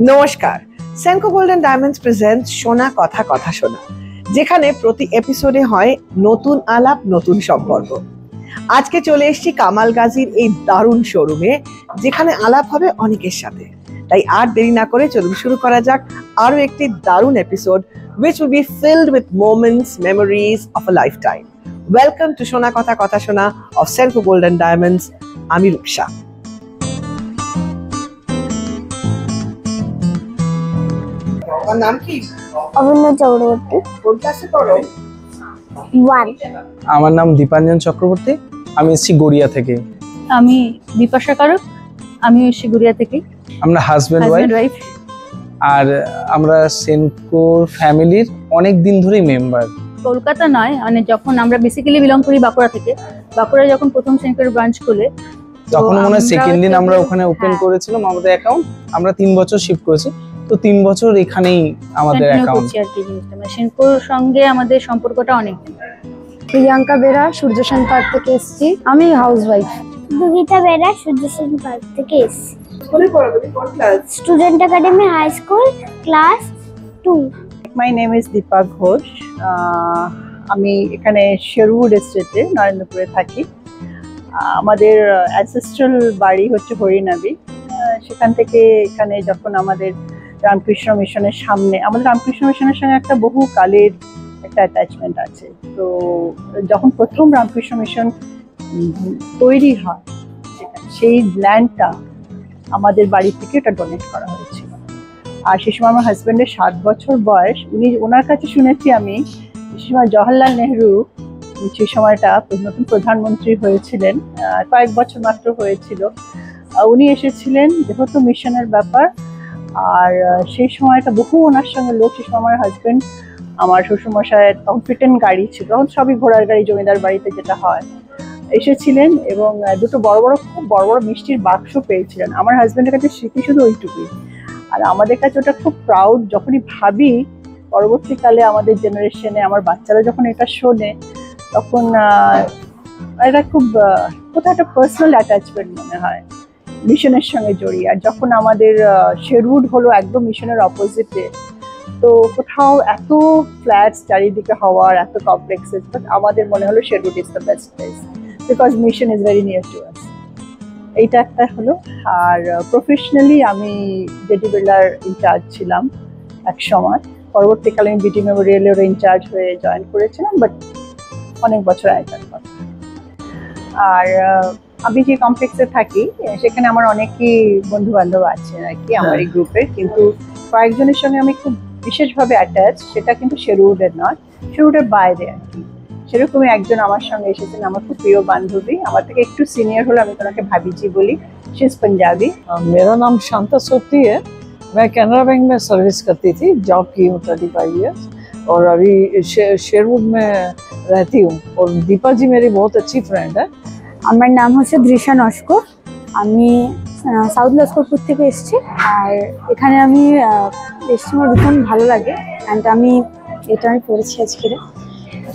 নমস্কার, Senco golden diamonds presents সোনা কথা কথা শোনা, যেখানে প্রতি এপিসোডে হয় নতুন আলাপ, নতুন সম্পর্ক। আজকে চলে এসেছি কামাল গাজীর এই দারুণ শোরুমে, যেখানে আলাপ হবে অনেকের সাথে। তাই আর দেরি না করে চলুন শুরু করা যাক আরো একটি দারুণ episode, which will be filled with moments, memories of a lifetime. Welcome to সোনা কথা কথা শোনা of সেনকো গোল্ডেন ডায়মন্ডস. আমি রূপসা। তোমার নাম কি? অভিন্ন চক্রবর্তী। কোন ক্লাসে পড়ো? 1। আমার নাম দীপাঞ্জন চক্রবর্তী, আমি এসেছি গড়িয়া থেকে। আমি বিপাশা কারক, আমি এসেছি গড়িয়া থেকে। আমরা হাজব্যান্ড ওয়াইফ, আর আমরা সেনকোর ফ্যামিলির অনেক দিন ধরেই মেম্বার। কলকাতা নয়, মানে যখন আমরা বেসিক্যালি বিলং করি বাঁকুড়া থেকে। বাঁকুড়া যখন প্রথম সেনকোর ব্রাঞ্চ খুলে, তখন মনে হয় সেকেন্ড দিন আমরা ওখানে ওপেন করেছিলাম আমাদের অ্যাকাউন্ট। আমরা 3 বছর শিফট করেছি, তো 3 বছর এখানেই আমাদের অ্যাকাউন্ট। আর কি জিনিসটা মানে সেনকোর সঙ্গে আমাদের সম্পর্কটা অনেক দিন। প্রিয়াঙ্কা বেরা, সূর্যসেন পার্ক থেকে এসেছি। আমি হাউসওয়াইফ। দুগিতা বেরা, সূর্যসেন পার্ক থেকে এসেছি। স্কুলে পড়ো তুমি? কোন class? Student academy high school, class 2। My name is Dipa Ghosh. আমি এখানে শেরউড এস্টেটে নরেন্দ্রপুরে থাকি। আমাদের অ্যানসেস্ট্রাল বাড়ি হচ্ছে হরিনাবি। সেখান থেকে এখানে যখন আমাদের রামকৃষ্ণ মিশনের সামনে, আমাদের রামকৃষ্ণ মিশনের সঙ্গে একটা বহু কালের একটা অ্যাটাচমেন্ট আছে। তো যখন প্রথম রামকৃষ্ণ মিশন তৈরি হয়, সেই ল্যান্ডটা আমাদের বাড়ি থেকে এটা ডোনেট করা হয়েছিল। আর সে সময় আমার হাজব্যান্ডের 7 বছর বয়স। ওনার কাছে শুনেছি আমি, সে সময় জওহরলাল নেহরু সেই সময়টা নতুন প্রধানমন্ত্রী হয়েছিলেন, কয়েক বছর মাত্র হয়েছিল। উনি এসেছিলেন যেহেতু মিশনের ব্যাপার, আর সেই সময়টা বহু ওনার সঙ্গে লোক, সে সময় আমার হাজব্যান্ড, আমার শ্বশুরমশাইয়ের তখন ফিটেন গাড়ি ছিল, তখন সবই ঘোড়ার গাড়ি জমিদার বাড়িতে যেটা হয়, এসেছিলেন এবং দুটো খুব বড় বড় মিষ্টির বাক্স পেয়েছিলেন। আমার হাজব্যান্ডের কাছে স্মৃতি শুধু ওইটুকুই, আর আমাদের কাছে ওটা খুব প্রাউড। যখনই ভাবি পরবর্তীকালে আমাদের জেনারেশনে আমার বাচ্চারা যখন এটা শোনে, তখন এটা খুব কোথাও একটা পার্সোনাল অ্যাটাচমেন্ট মনে হয় মিশনের সঙ্গে জড়িয়ে। আর যখন আমাদের শেরউড হলো একদম মিশনের অপোজিটে, তো কোথাও এত ফ্ল্যাটস চারিদিকে হওয়ার, এত কমপ্লেক্সেস, বাট আমাদের মনে হলো Sherwood is the best place because mission is very near to us. এইটা একটা হলো। আর প্রফেশনালি আমি জেডি বিড়লার ইনচার্জ ছিলাম এক সময়। পরবর্তীকালে আমি বিটি মেমোরিয়ালের ইনচার্জ হয়ে জয়েন করেছিলাম, বাট অনেক বছর আগেকার কথা। আর আমি যে কমপ্লেক্সে থাকি সেখানে আমার অনেকই বন্ধু বান্ধব আছে আর কি আমার এই গ্রুপের, কিন্তু কয়েকজনের সঙ্গে আমি খুব বিশেষভাবে অ্যাটাচ। সেটা কিন্তু শেরউডের নয়, শেরউডের বাইরে আর কি। সেরকমই একজন আমার সঙ্গে এসেছেন, আমার খুব প্রিয় বান্ধবী, আমার থেকে একটু সিনিয়র হলো, আমি তোমাকে ভাবিজি বলি। She is Punjabi. मेरा नाम शांता सोती है। मैं कैनरा बैंक में सर्विस करती थी, जॉब की हूँ 35 ईयर्स, और अभी शेरवुड में रहती हूँ। और दीपा जी मेरी बहुत अच्छी फ्रेंड है। আমার নাম হচ্ছে দৃশা নস্কর। আমি সাউথ লস্করপুর থেকে এসেছি, আর এখানে আমি এসেছি, আমার ভীষণ ভালো লাগে। অ্যান্ড আমি এটা আমি পড়েছি আজকে,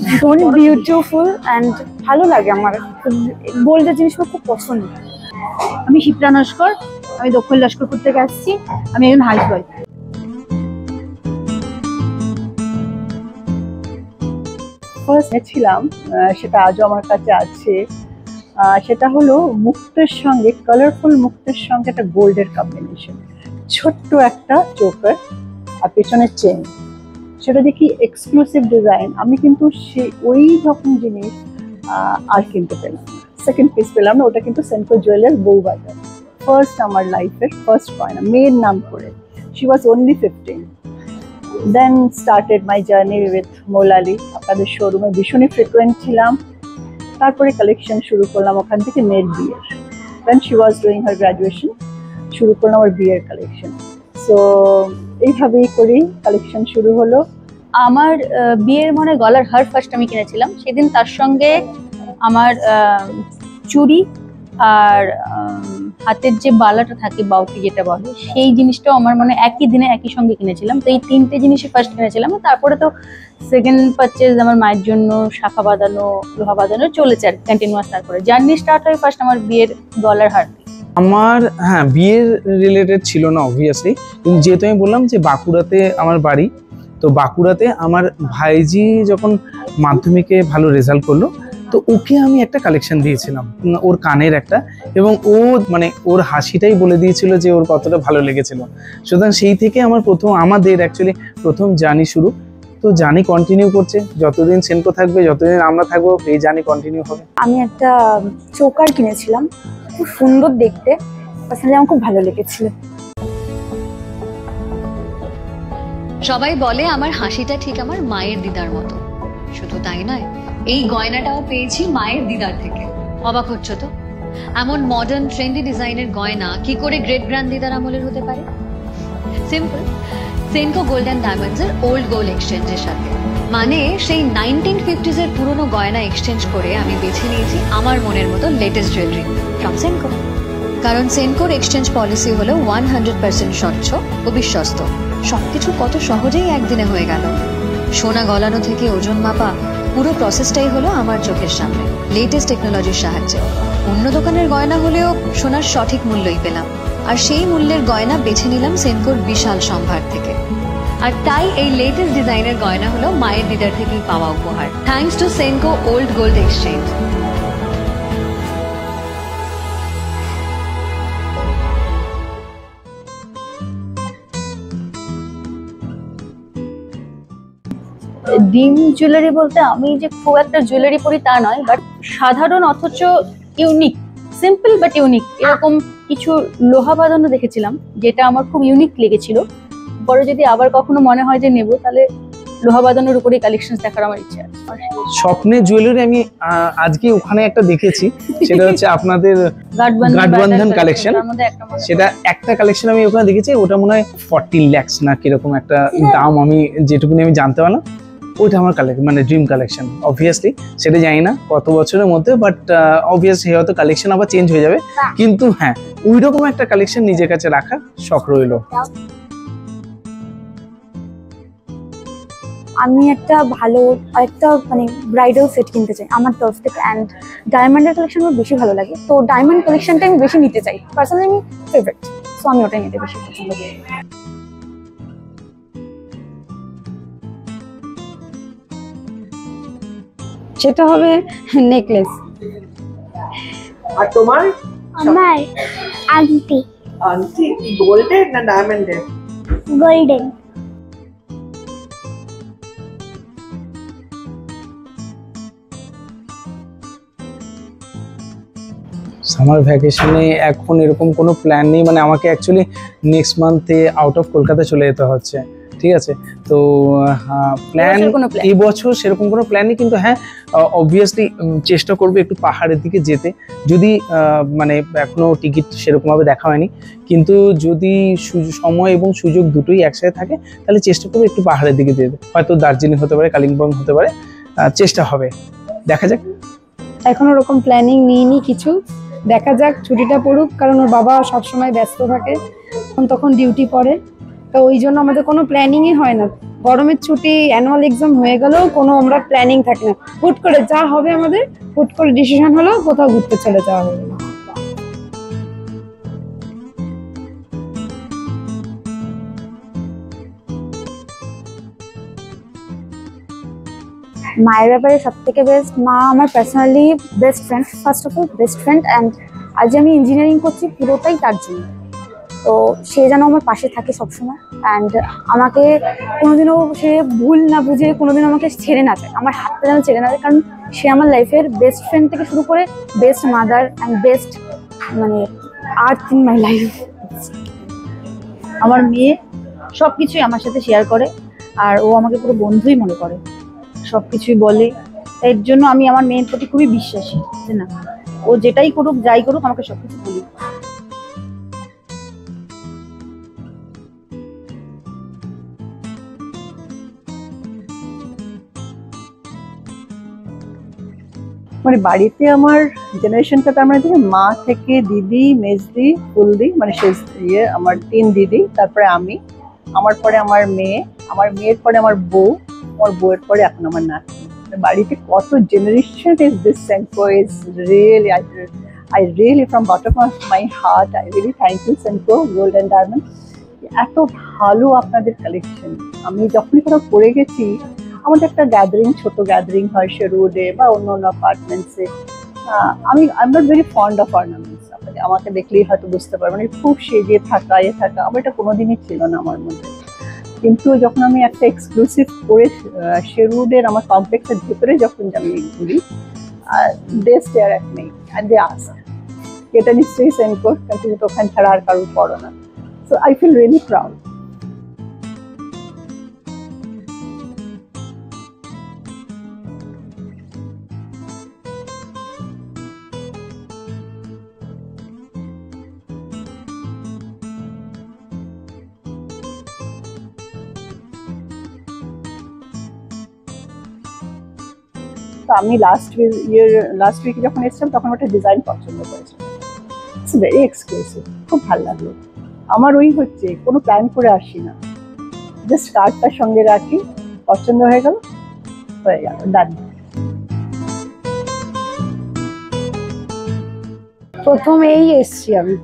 ভীষণ বিউটিফুল অ্যান্ড ভালো লাগে আমার। গোল্ডের জিনিসগুলো খুব পছন্দ। আমি শিপ্রা নস্কর, আমি দক্ষিণ লস্করপুর থেকে আসছি। আমি একজন হাউসওয়াইফ। ফার্স্ট ছিলাম, সেটা আজও আমার কাছে আছে। সেটা হলো মুক্তের সঙ্গে, কালারফুল মুক্তের সঙ্গে একটা গোল্ডের কম্বিনেশন, ছোট্ট একটা চোকার আর পেছনের চেন। সেটা দেখি এক্সক্লুসিভ ডিজাইন। আমি কিন্তু ওই রকম জিনিস আর কিনতে পেলাম না, সেকেন্ড পিস পেলাম না। ওটা কিন্তু সেনকো জুয়েলার্স বউবাজার, ফার্স্ট আমার লাইফের ফার্স্ট গয়না, মেয়ের নাম করে। She was only 15। Then started my journey with Moulali. আপনাদের শোরুমে ভীষণই ফ্রিকুয়েন্ট ছিলাম। তারপরে কালেকশন শুরু করলাম ওখান থেকে মেয়ের বিয়ের। Then she was doing her graduation, শুরু করলাম আমার বিয়ের কালেকশন। সো এইভাবেই করি কালেকশন শুরু হলো। আমার বিয়ের মানে গলার হার ফার্স্ট আমি কিনেছিলাম। সেদিন তার সঙ্গে আমার চুড়ি আর হাতের যে বালাটা থাকে, বাউটি যেটা বলে, সেই জিনিসটাও আমার মানে একই দিনে একই সঙ্গে কিনেছিলাম। তো এই 3টে জিনিসই ফার্স্ট কিনেছিলাম। তারপরে তো সেকেন্ড পারচেজ আমার মায়ের জন্য শাখা বাঁধানো, লোহা বাঁধানো চলেছে আর কন্টিনিউয়াস। তারপরে জার্নি স্টার্ট হয় ফার্স্ট আমার বিয়ের গলার হার। আমার হ্যাঁ বিয়ের রিলেটেড ছিল না অবভিয়াসলি, কিন্তু যেহেতু আমি বললাম যে বাঁকুড়াতে আমার বাড়ি, তো বাঁকুড়াতে আমার ভাইজি যখন মাধ্যমিকে ভালো রেজাল্ট করলো, তো ওকে আমি একটা কালেকশন দিয়েছিলাম ওর কানের একটা, এবং ও মানে ওর হাসিটাই বলে দিয়েছিল যে ওর কতটা ভালো লেগেছিল। সুতরাং সেই থেকে আমাদের অ্যাকচুয়ালি প্রথম জার্নি শুরু। তো জার্নি কন্টিনিউ করছে, যতদিন সেনকো থাকবে, যতদিন আমরা থাকবো, এই জার্নি কন্টিনিউ হবে। আমি একটা চোকার কিনেছিলাম, খুব সুন্দর দেখতে, পার্সোনালি আমার খুব ভালো লেগেছিল। সবাই বলে আমার হাসিটা ঠিক আমার মায়ের দিদার মতো, শুধু তাই নয়, এই গয়নাটাও পেয়েছি মায়ের দিদার থেকে। অবাক হচ্ছ তো? এমন মডার্ন ট্রেন্ডি ডিজাইনের গয়না কি করে গ্রেট গ্র্যান্ড দিদার আমলের হতে পারে? Simple, Senco gold and diamonds এর ওল্ড গোল্ড এক্সচেঞ্জের সাথে। মানে সেই 1950s এর পুরনো গয়না এক্সচেঞ্জ করে আমি বেছে নিয়েছি আমার মনের মতো লেটেস্ট জুয়েলারি ফ্রম সেনকো। কারণ সেনকোর এক্সচেঞ্জ পলিসি হলো 100% স্বচ্ছ ও বিশ্বস্ত। সবকিছু কত সহজেই একদিনে হয়ে গেল। সোনা গলানো থেকে ওজন মাপা, পুরো প্রসেসটাই হলো আমার চোখের সামনে, লেটেস্ট টেকনোলজির সাহায্যে। অন্য দোকানের গয়না হলেও সোনার সঠিক মূল্যই পেলাম, আর সেই মূল্যের গয়না বেছে নিলাম সেনকোর বিশাল সম্ভার থেকে। আর তাই এই লেটেস্ট ডিজাইনের গয়না হলো মায়ের দিদার থেকেই পাওয়া উপহার, thanks to Senco old gold exchange. ডিম জুয়েলারি বলতে আমি যে খুব একটা জুয়েলারি পরি তা নয়, বাট সাধারণ অথচ ইউনিক, সিম্পল বাট ইউনিক এরকম কিছু লোহা বাঁধানো দেখেছিলাম, যেটা আমার খুব ইউনিক লেগেছিল। পরে যদি আবার কখনো মনে হয় যে নেব, তাহলে লোহা বাঁধানোর উপরে কালেকশন দেখার আমার ইচ্ছা আছে। স্বপ্নের জুয়েলারি আমি আজকে ওখানে একটা দেখেছি, সেটা হচ্ছে আপনাদের গাঠবন্ধন কালেকশন। সেটা একটা কালেকশন আমি ওখানে দেখেছি, ওটা মনে হয় 40 lakhs না কিরকম একটা দাম, আমি যেটুকুনি আমি জানতে পারলাম। ওইটা আমার কালেকশন, মানে ড্রিম কালেকশন। অবভিয়াসলি সেটা জানি না কত বছরের মধ্যে, বাট অবভিয়াসলি হয়তো কালেকশন আবার চেঞ্জ হয়ে যাবে, কিন্তু হ্যাঁ ওই রকম একটা কালেকশন নিজের কাছে রাখার শখ রইল। আমি একটা ভালো একটা মানে ব্রাইডাল সেট কিনতে চাই আমার তরফ থেকে, অ্যান্ড ডায়মন্ডের কালেকশন আমার বেশি ভালো লাগে, তো ডায়মন্ড কালেকশনটা আমি বেশি নিতে চাই, পার্সোনালি আমি ফেভারিট, সো আমি ওটাই নিতে বেশি পছন্দ করি। সেটা হবে নেকলেস। আর তোমার? আমার আংটি আন্টি গোল্ডেন না ডায়মন্ডের? গোল্ডেন। সামার ভ্যাকেশনে এখন এরকম কোনো প্ল্যান নেই, মানে আমাকে অ্যাকচুয়ালি নেক্সট মান্থে আউট অফ কলকাতা চলে যেতে হচ্ছে, ঠিক আছে? তো প্ল্যান এই বছর সেরকম কোনো প্ল্যান নেই, কিন্তু হ্যাঁ অবভিয়াসলি চেষ্টা করবো একটু পাহাড়ের দিকে যেতে, যদি মানে এখনো টিকিট সেরকমভাবে দেখা হয়নি, কিন্তু যদি সময় এবং সুযোগ দুটোই একসাথে থাকে তাহলে চেষ্টা করবো একটু পাহাড়ের দিকে যেতে। হয়তো দার্জিলিং হতে পারে, কালিম্পং হতে পারে, চেষ্টা হবে, দেখা যাক। এখনো ওরকম প্ল্যানিং নিইনি কিছু, দেখা যাক, ছুটিটা পড়ুক, কারণ ওর বাবা সবসময় ব্যস্ত থাকে, তখন ডিউটি পড়ে, তো ওই জন্য আমাদের কোনো প্ল্যানিংই হয় না। গরমের ছুটি, অ্যানুয়াল এক্সাম হয়ে গেলেও কোনো আমরা প্ল্যানিং থাকে না, হুট করে যা হবে আমাদের, হুট করে ডিসিশন হলো কোথাও ঘুরতে চলে যাওয়া হবে। মায়ের ব্যাপারে সব থেকে বেস্ট, মা আমার personally best friend, first of all best friend, and আজ আমি ইঞ্জিনিয়ারিং করছি পুরোটাই তার জন্য। তো সে যেন আমার পাশে থাকে সবসময়, অ্যান্ড আমাকে কোনোদিনও সে ভুল না বুঝে কোনোদিন আমাকে ছেড়ে না যায়, আমার হাতটা যেন ছেড়ে না যায়, কারণ সে আমার লাইফের বেস্ট ফ্রেন্ড থেকে শুরু করে বেস্ট মাদার অ্যান্ড বেস্ট মানে আর্থ ইন মাই লাইফ। আমার মেয়ে সবকিছুই আমার সাথে শেয়ার করে, আর ও আমাকে পুরো বন্ধুই মনে করে, সবকিছুই বলে। এর জন্য আমি আমার মেয়ের প্রতি খুবই বিশ্বাসী, যে না ও যেটাই করুক যাই করুক আমাকে সবকিছু বলি। মানে বাড়িতে আমার জেনারেশনটা তার মানে মা থেকে দিদি, মেজদি, ফুলদি, মানে শেষ ইয়ে আমার 3 দিদি, তারপরে আমি, আমার পরে আমার মেয়ে, আমার মেয়ের পরে আমার বউ, আমার বউয়ের পরে এখন আমার নাতনি। বাড়িতে কত generation is this Senco is really, I really, from bottom of my heart, I really thank you, Senco Gold and Diamond. এত ভালো আপনাদের কালেকশন। আমি যখনই কোথাও পড়ে গেছি, আমাদের একটা গ্যাদারিং, ছোট গ্যাদারিং হয় শেরউডে বা অন্য অন্য অ্যাপার্টমেন্টসে। I am not very fond of ornaments. আপনাদের আমাকে দেখলেই হয়তো বুঝতে পারবেন, খুব সেজে থাকা থাকা আমার এটা কোনোদিনই ছিল না আমার মধ্যে। কিন্তু যখন আমি একটা এক্সক্লুসিভ করে শেরউডের আমার কমপ্লেক্সের ভিতরে যখন আমি ঘুরি, they stare at me and they ask, এটা নিশ্চয়ই সেনকো, কারণ তুমি তো ওখান ছাড়া আর কারোর পড়ো না। So I feel really proud. তো আমি লাস্ট উইকে যখন এসেছিলাম তখন একটা ডিজাইন পছন্দ করেছিলাম, ইটস ভেরি এক্সক্লুসিভ, খুব ভালো লাগলো। আমার ওই হচ্ছে কোনো প্ল্যান করে আসি না, জাস্ট কার্ডটার সঙ্গে রাখি, পছন্দ হয়ে গেল, ডান। প্রথম এই এসছি আমি,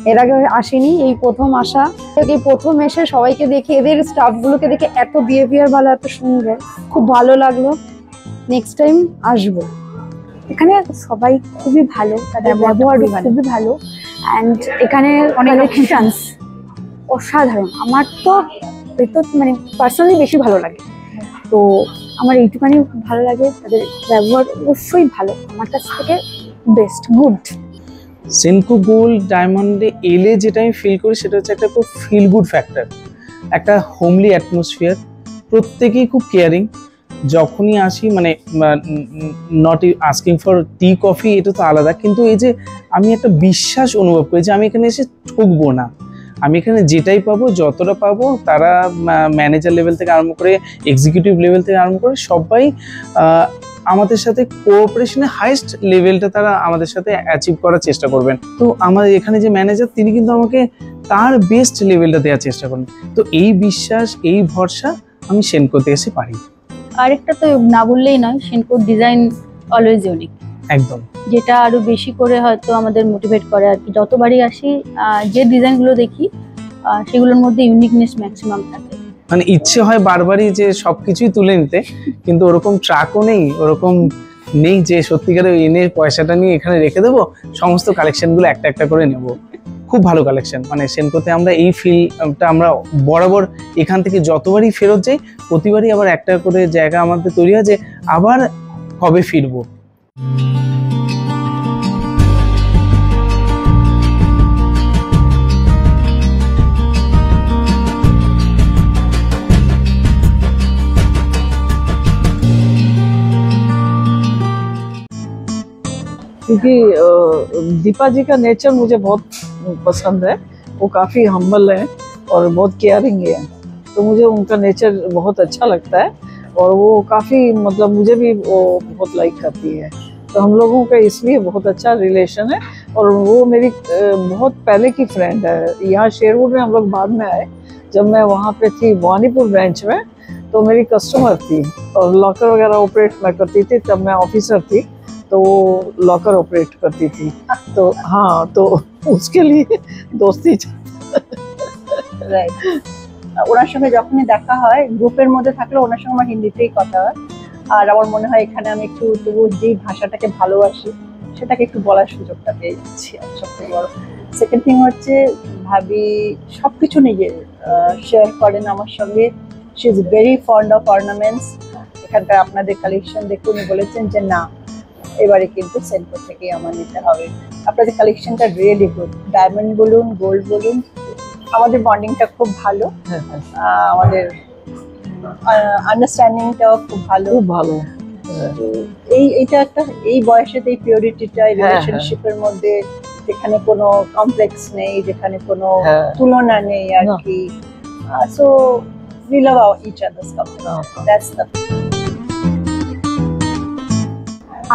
এর আগে আসিনি, এই প্রথম আসা। এই প্রথম এসে সবাইকে দেখে, এদের স্টাফগুলোকে দেখে এত বিহেভিয়ার ভালো, এত সুন্দর, খুব ভালো লাগলো। নেক্সট টাইম আসবো। এখানে সবাই খুবই ভালো, তাদের ব্যবহার খুবই ভালো, অ্যান্ড এখানে কালেকশনস অসাধারণ। আমার তো মানে পার্সোনালি বেশি ভালো লাগে, তো আমার এইটুখানি ভালো লাগে। তাদের ব্যবহার অবশ্যই ভালো, আমার কাছ থেকে বেস্ট, গুড। সেনকো গোল্ড ডায়মন্ডে এলে যেটা আমি ফিল করি সেটা হচ্ছে একটা খুব ফিল গুড ফ্যাক্টর, একটা হোমলি অ্যাটমসফিয়ার, প্রত্যেকেই খুব কেয়ারিং। যখনই আসি মানে not asking for tea coffee, এটা তো আলাদা, কিন্তু এই যে আমি একটা বিশ্বাস অনুভব করি যে আমি এখানে এসে ঠকবো না, আমি এখানে যেটাই পাবো, যতটা পাবো, তারা ম্যানেজার লেভেল থেকে আরম্ভ করে এক্সিকিউটিভ লেভেল থেকে আরম্ভ করে সবাই আমাদের সাথে কোঅপারেশনের হাইস্ট লেভেলটা তারা আমাদের সাথে অ্যাচিভ করার চেষ্টা করবেন। তো আমার এখানে যে ম্যানেজার, তিনি কিন্তু আমাকে তার বেস্ট লেভেলটা দেওয়ার চেষ্টা করেন। তো এই বিশ্বাস, এই ভরসা আমি সেনকোতে এসে পারি। আরেকটা তো না বললেই নয়, সেনকোর ডিজাইন অলওয়েজ ইউনিক, একদম, যেটা আরো বেশি করে হয়তো আমাদের মোটিভেট করে আর কি। যতবারই আসি যে ডিজাইনগুলো দেখি সেগুলোর মধ্যে ইউনিকনেস ম্যাক্সিমাম থাকে। মানে ইচ্ছে হয় বারবারই যে সবকিছুই তুলে নিতে, কিন্তু ওরকম ট্রাকও নেই, ওরকম নেই যে সত্যিকারে এনে পয়সাটা নিয়ে এখানে রেখে দেবো, সমস্ত কালেকশনগুলো একটা একটা করে নেব। খুব ভালো কালেকশন, মানে সেনকোতে আমরা এই ফিলটা আমরা বরাবর এখান থেকে যতবারই ফেরত যাই, প্রতিবারই আবার একটা করে জায়গা আমাদের তৈরি হয় যে আবার কবে ফিরবো। क्योंकि दीपा जी का नेचर मुझे बहुत पसंद है, वो काफ़ी हम्बल है और बहुत केयरिंग है, तो मुझे उनका नेचर बहुत अच्छा लगता है। और वो काफ़ी मतलब मुझे भी वो बहुत लाइक करती है, तो हम लोगों का इसलिए बहुत अच्छा रिलेशन है। और वो मेरी बहुत पहले की फ्रेंड है। यहाँ शेरवुड में हम लोग बाद में आए, जब मैं वहाँ पे थी भवानीपुर ब्रांच में, तो मेरी कस्टमर थी और लॉकर वगैरह ऑपरेट मैं करती थी, तब मैं ऑफिसर थी, तो वो लॉकर ऑपरेट करती थी। तो हाँ, तो उसके लिए दोस्ती। রাইট, ওনার সঙ্গে যখনই দেখা হয়, গ্রুপের মধ্যে থাকলে ওনার সঙ্গে আমার হিন্দিতেই কথা হয়। আর আমার মনে হয় এখানে আমি একটু তবু যেই ভাষাটাকে ভালোবাসি সেটাকে একটু বলার সুযোগটা পেয়ে যাচ্ছি। আর সবথেকে বড় সেকেন্ড থিং হচ্ছে, ভাবি সবকিছু নিজে শেয়ার করেন আমার সঙ্গে। She is very fond of ornaments. এখানকার আপনাদের কালেকশন দেখে উনি বলেছেন যে না, এবারে কিন্তু সেনকো থেকেই আমার নিতে হবে। আপনাদের কালেকশনটা রিয়েলি গুড, ডায়মন্ড বলুন, গোল্ড বলুন, আমাদের বন্ডিংটা খুব ভালো, আমাদের আন্ডারস্ট্যান্ডিংটাও খুব ভালো, খুব ভালো। এইটা একটা, এই বয়সে এই পিওরিটিটা, এই রিলেশনশিপের মধ্যে যেখানে কোনো কমপ্লেক্স নেই, যেখানে কোনো তুলনা নেই আর কি। So we love each other's company. That's the.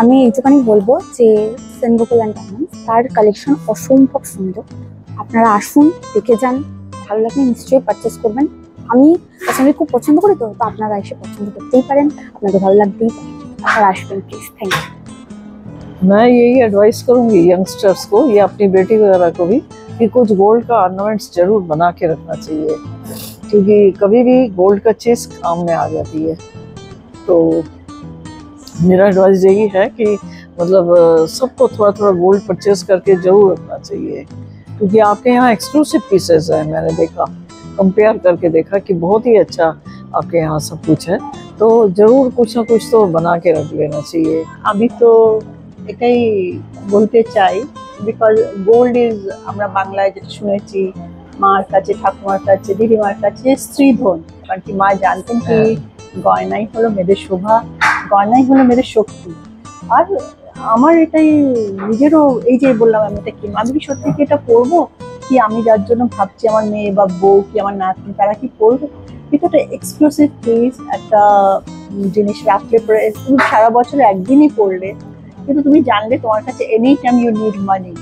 আমি এইটুখানি বলবো যে সেনকো গোল্ড এন্ড ডায়মন্ডস, তার কালেকশন অসম্ভব সুন্দর। আপনারা আসুন, দেখে যান, ভালো লাগলে নিশ্চয়ই পারচেস করবেন। আমি পার্সোনালি খুব পছন্দ করি, তো আপনারা এসে পছন্দ করতেই পারেন, আপনাদের ভালো লাগতেই পারে। আপনারা আসবেন প্লিজ। Thank you. मैं यही एडवाइस करूंगी यंगस्टर्स को या अपनी बेटी वगैरह को भी कि कुछ गोल्ड का ऑर्नामेंट्स जरूर बना के रखना चाहिए, क्योंकि कभी भी गोल्ड का चीज काम में आ जाती है। तो मेरा एडवाइस यही है कि मतलब सबको थोड़ा थोड़ा गोल्ड परचेज करके जरूर रखना चाहिए, क्योंकि आपके यहाँ एक्सक्लूसिव पीसेस है। मैंने देखा, कंपेयर करके देखा कि बहुत ही अच्छा आपके यहाँ सब कुछ है, तो जरूर कुछ ना कुछ तो बना के रख लेना चाहिए। আমি তো এটাই বলতে চাই, বিকজ গোল্ড ইজ, আমরা বাংলায় যেটা শুনেছি, মার কাছে, ঠাকুমার কাছে, দিদিমার কাছে স্ত্রীধন। কারণ কি মা জানতেন কি গয়নাই হলো মেয়েদের শোভা, গয়নাই হলো মেয়েদের শক্তি। আর আমার এটাই নিজেরও, এই যে বললাম আমি এটা কি, আমি কি সত্যি কি এটা করবো, কি আমি যার জন্য ভাবছি আমার মেয়ে বা বউ কি আমার নাতনি তারা কি করবে, কিন্তু একটা এক্সক্লুসিভ পিস, একটা জিনিস রাখলে পরে তুমি সারা বছরে একদিনই পড়লে, কিন্তু তুমি জানলে তোমার কাছে any time you need money,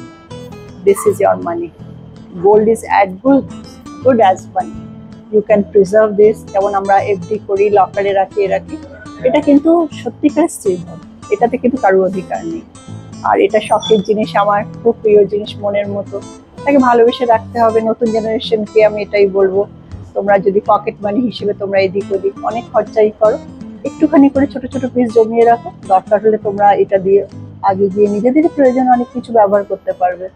this is your money. Gold is as good as money, you can preserve this. যেমন আমরা এফডি করি, লকারে রাখি, এটা কিন্তু সত্যিকার স্ত্রীধন, এটাতে কিন্তু কারো অধিকার নেই। আর এটা শখের জিনিস, আমার খুব প্রিয় জিনিস, মনের মতো, তাকে ভালোবেসে রাখতে হবে। নতুন জেনারেশনকে আমি এটাই বলবো, তোমরা যদি পকেট মানি হিসেবে তোমরা এদিক ওদিক অনেক খরচাই করো, একটুখানি করে ছোট ছোট পিস জমিয়ে রাখো, দরকার হলে তোমরা এটা দিয়ে আগে গিয়ে নিজেদের প্রয়োজন অনেক কিছু ব্যবহার করতে পারবে।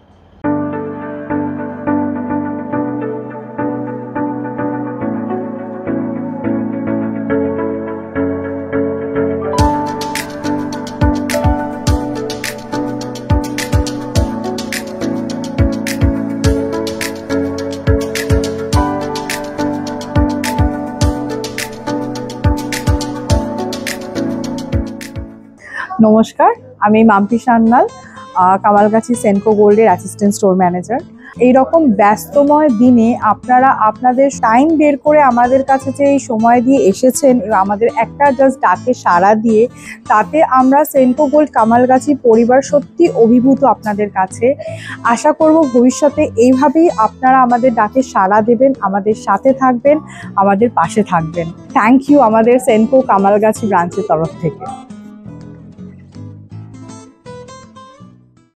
নমস্কার, আমি মাম্পি সান্যাল, কামালগাছি সেনকো গোল্ডের অ্যাসিস্ট্যান্ট স্টোর ম্যানেজার। এইরকম ব্যস্তময় দিনে আপনারা আপনাদের টাইম বের করে আমাদের কাছে যে এই সময় দিয়ে এসেছেন, আমাদের একটা জাস্ট ডাকে সাড়া দিয়ে, তাতে আমরা সেনকো গোল্ড কামালগাছি পরিবার সত্যি অভিভূত আপনাদের কাছে। আশা করব ভবিষ্যতে এইভাবেই আপনারা আমাদের ডাকে সাড়া দেবেন, আমাদের সাথে থাকবেন, আমাদের পাশে থাকবেন। থ্যাংক ইউ আমাদের সেনকো কামালগাছি ব্রাঞ্চের তরফ থেকে।